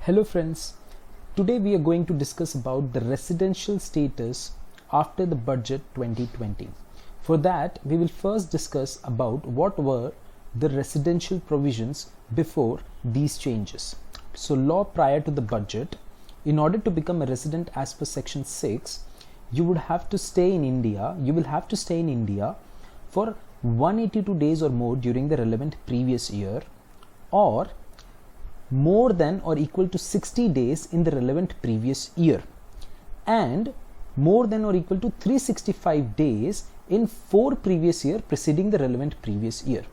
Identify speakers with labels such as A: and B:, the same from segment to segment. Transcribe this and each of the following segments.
A: Hello friends, today we are going to discuss about the residential status after the budget 2020. For that, we will first discuss about what were the residential provisions before these changes. So law prior to the budget, in order to become a resident as per section 6, you will have to stay in India for 182 days or more during the relevant previous year, or more than or equal to 60 days in the relevant previous year, and more than or equal to 365 days in 4 previous year preceding the relevant previous year.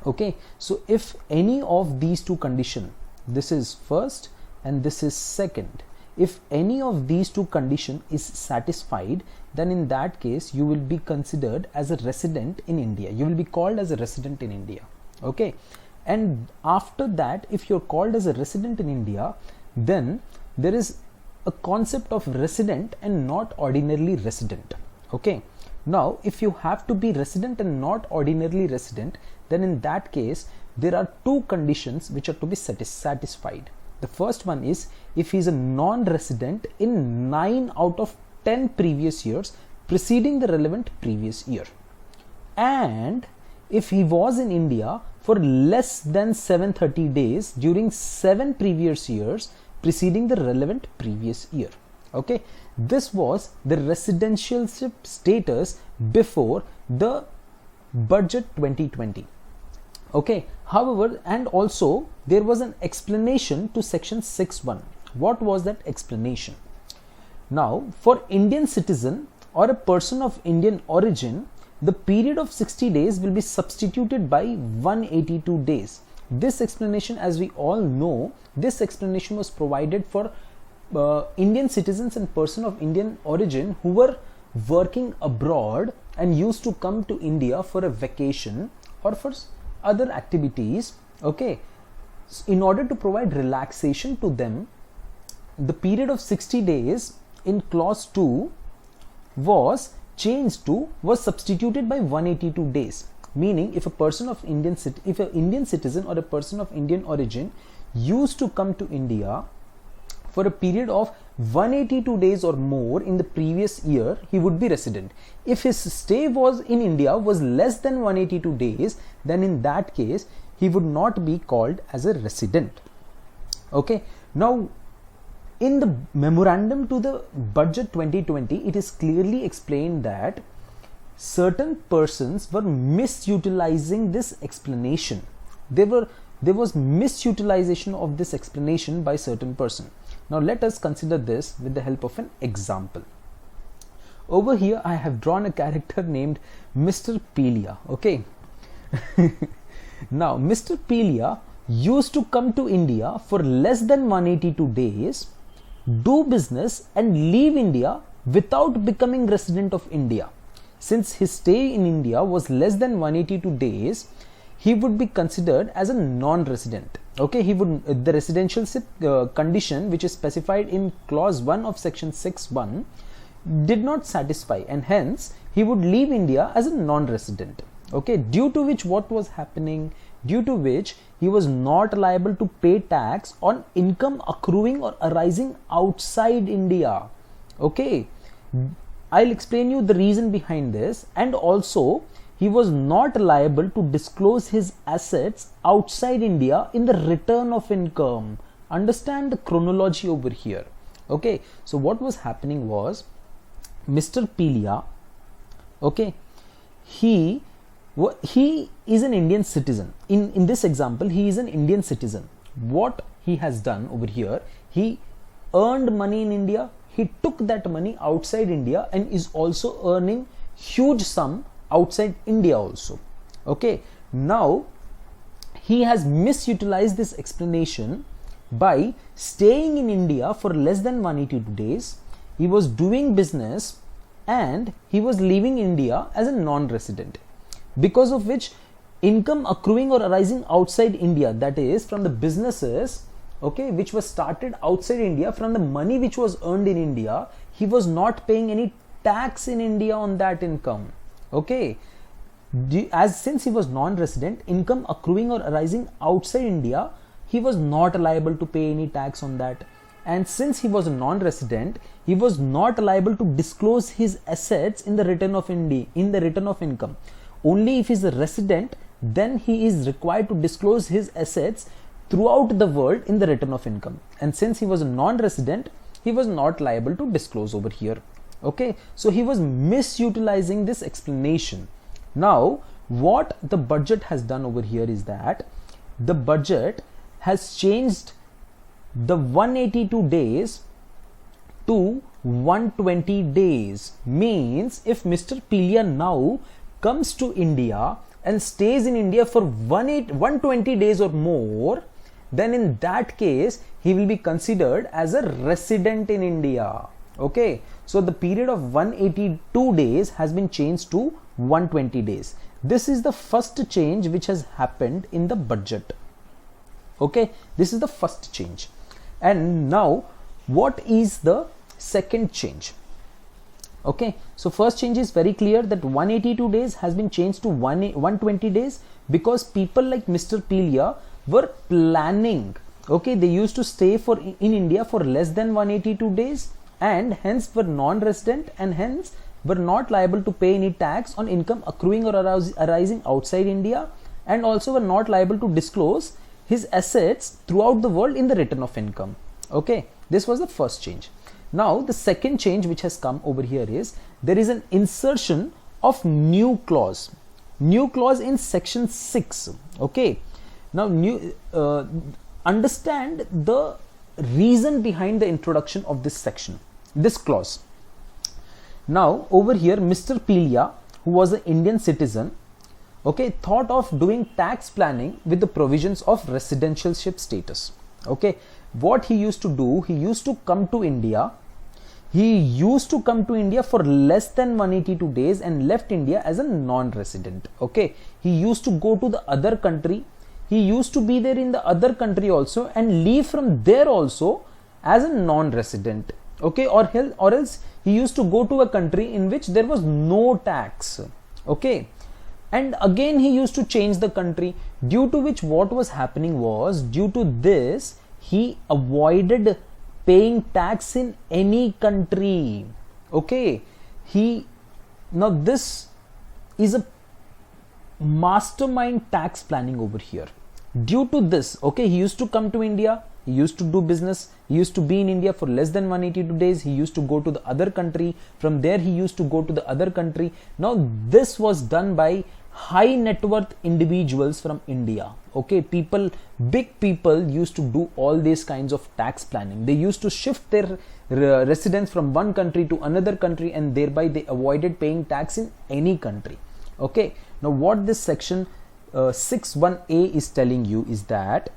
A: Okay, so if any of these two conditions, this is first and this is second, if any of these two conditions is satisfied, then in that case you will be considered as a resident in India. You will be called as a resident in India. Okay, and after that, if you're called as a resident in India, then there is a concept of resident and not ordinarily resident. Okay, now if you have to be resident and not ordinarily resident, then in that case there are two conditions which are to be satisfied. The first one is if he is a non-resident in 9 out of 10 previous years preceding the relevant previous year, and if he was in India for less than 730 days during 7 previous years preceding the relevant previous year. Okay, this was the residentialship status before the budget 2020. Okay, however, and also there was an explanation to section 6.1. What was that explanation? Now, for Indian citizen or a person of Indian origin, the period of 60 days will be substituted by 182 days. This explanation, as we all know, this explanation was provided for Indian citizens and person of Indian origin who were working abroad and used to come to India for a vacation or for other activities. Okay, in order to provide relaxation to them, the period of 60 days in clause 2 was substituted by 182 days, meaning if an Indian citizen or a person of Indian origin used to come to India for a period of 182 days or more in the previous year, he would be resident. If his stay was in India was less than 182 days, then in that case he would not be called as a resident. Okay, now in the memorandum to the budget 2020, it is clearly explained that certain persons were misutilizing this explanation. There was misutilization of this explanation by certain person. Now let us consider this with the help of an example. Over here I have drawn a character named Mr. Pelia. Okay. Now Mr. Pelia used to come to India for less than 182 days, do business and leave India without becoming resident of India. Since his stay in India was less than 182 days, he would be considered as a non-resident. Okay, the residentialship condition which is specified in clause 1 of section 6.1 did not satisfy, and hence he would leave India as a non-resident. Okay, due to which what was happening? Due to which he was not liable to pay tax on income accruing or arising outside India. Okay, I'll explain you the reason behind this, and also he was not liable to disclose his assets outside India in the return of income. Understand the chronology over here. Okay, so what was happening was Mr. Pelia, okay, he is an Indian citizen. In this example, he is an Indian citizen. What he has done over here, he earned money in India, he took that money outside India and is also earning huge sum outside India also. Okay, now he has misutilized this explanation by staying in India for less than 182 days. He was doing business and he was leaving India as a non-resident, because of which income accruing or arising outside India, that is from the businesses, okay, which was started outside India, from the money which was earned in India, he was not paying any tax in India on that income. Okay, since he was non-resident, income accruing or arising outside India, he was not liable to pay any tax on that. And since he was a non-resident, he was not liable to disclose his assets in the return of income. Only if he's a resident, then he is required to disclose his assets throughout the world in the return of income. And since he was a non-resident, he was not liable to disclose over here. Okay, so he was misutilizing this explanation. Now, what the budget has done over here is that the budget has changed the 182 days to 120 days. Means if Mr. Pilia now comes to India and stays in India for 120 days or more, then in that case he will be considered as a resident in India. Okay, so the period of 182 days has been changed to 120 days. This is the first change which has happened in the budget. Okay, this is the first change. And now what is the second change? Okay, so first change is very clear that 182 days has been changed to 120 days because people like Mr. Pilia were planning. Okay, they used to stay in India for less than 182 days and hence were non-resident and hence were not liable to pay any tax on income accruing or arising outside India, and also were not liable to disclose his assets throughout the world in the return of income. Okay, this was the first change. Now the second change which has come over here is there is an insertion of new clause in section 6. Okay, now understand the reason behind the introduction of this clause. Now over here Mr. Pilia, who was an Indian citizen, okay, thought of doing tax planning with the provisions of residentialship status. Okay, what he used to do, he used to come to India for less than 182 days and left India as a non-resident. Okay, he used to go to the other country, he used to be there in the other country also and leave from there also as a non-resident. Okay, or else he used to go to a country in which there was no tax. Okay, and again he used to change the country, due to which what was happening was, due to this he avoided paying tax in any country. Okay, now this is a mastermind tax planning over here. Due to this, okay, he used to come to India, he used to do business, he used to be in India for less than 182 days, he used to go to the other country, from there he used to go to the other country. Now this was done by high net worth individuals from India. Okay, big people used to do all these kinds of tax planning. They used to shift their residence from one country to another country and thereby they avoided paying tax in any country. Okay, now what this section 61A is telling you is that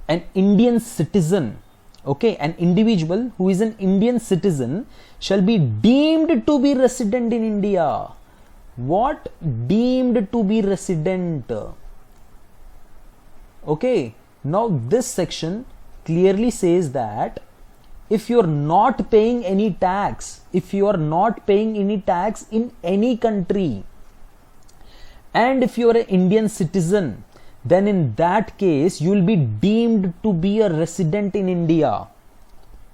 A: an Indian citizen, okay, an individual who is an Indian citizen shall be deemed to be resident in India. What? Deemed to be resident. Okay, now this section clearly says that if you are not paying any tax, in any country, and if you are an Indian citizen, then in that case you will be deemed to be a resident in India.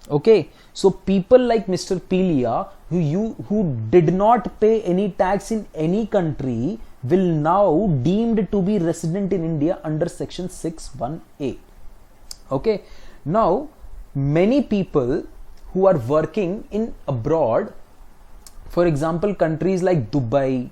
A: Okay, so people like Mr. Pilia who did not pay any tax in any country will now deemed to be resident in India under section 61A. Okay, now many people who are working in abroad, for example countries like Dubai,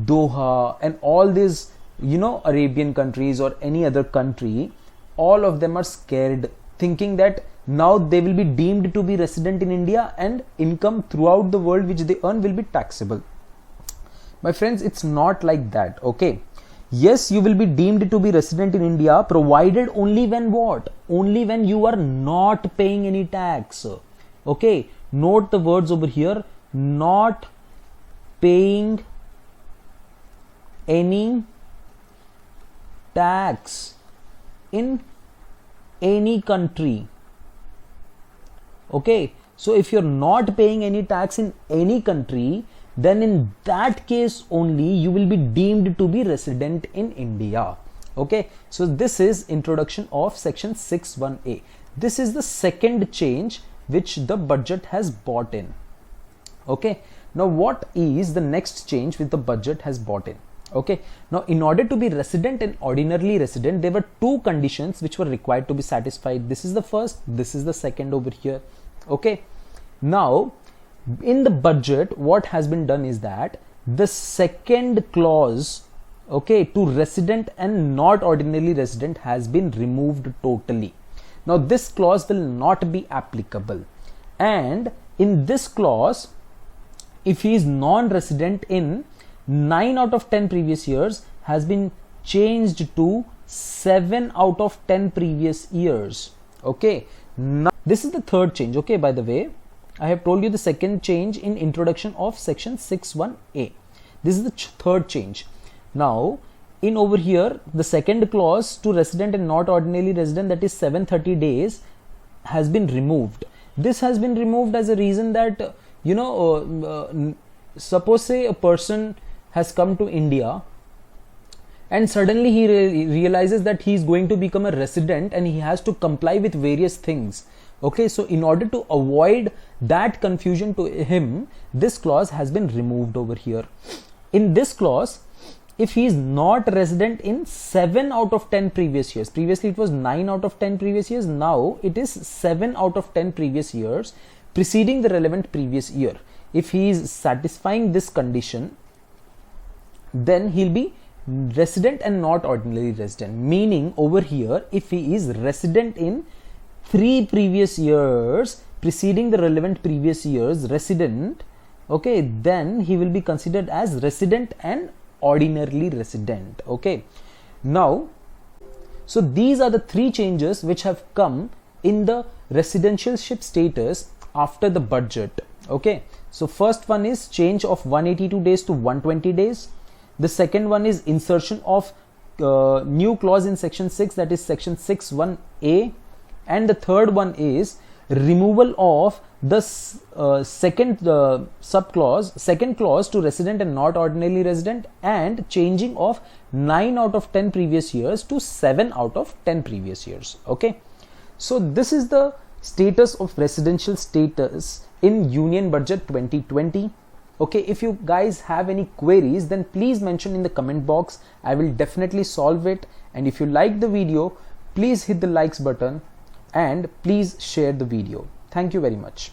A: Doha and all these Arabian countries or any other country, all of them are scared, thinking that now they will be deemed to be resident in India and income throughout the world which they earn will be taxable. My friends, it's not like that. Okay, yes, you will be deemed to be resident in India provided only when what? Only when you are not paying any tax. Okay, note the words over here, not paying any tax in any country. Okay, so if you're not paying any tax in any country, then in that case only you will be deemed to be resident in India. Okay, so this is introduction of section 61A. This is the second change which the budget has brought in. Okay, now what is the next change which the budget has brought in? Okay, now in order to be resident and ordinarily resident, there were two conditions which were required to be satisfied. This is the first, this is the second over here. Okay, now in the budget what has been done is that the second clause, okay, to resident and not ordinarily resident has been removed totally. Now this clause will not be applicable, and in this clause, if he is non-resident in 9 out of 10 previous years, has been changed to 7 out of 10 previous years. Okay, now this is the third change. Okay, by the way, I have told you the second change in introduction of section 61A. This is the third change. Now in over here, the second clause to resident and not ordinarily resident, that is 730 days, has been removed. This has been removed as a reason that, you know, suppose say a person has come to India and suddenly he realizes that he is going to become a resident and he has to comply with various things. Okay, so in order to avoid that confusion to him, this clause has been removed over here. In this clause, if he is not resident in 7 out of 10 previous years, previously it was 9 out of 10 previous years, now it is 7 out of 10 previous years preceding the relevant previous year. If he is satisfying this condition, then he'll be resident and not ordinarily resident. Meaning over here, if he is resident in 3 previous years preceding the relevant previous years resident, okay, then he will be considered as resident and ordinarily resident. Okay, now so these are the three changes which have come in the residentialship status after the budget. Okay, so first one is change of 182 days to 120 days. The second one is insertion of new clause in section 6, that is section 61A, and the third one is removal of the second clause to resident and not ordinarily resident, and changing of 9 out of 10 previous years to 7 out of 10 previous years. Okay, so this is the status of residential status in Union Budget 2020. Okay, if you guys have any queries, then please mention in the comment box. I will definitely solve it. And if you like the video, please hit the likes button and please share the video. Thank you very much.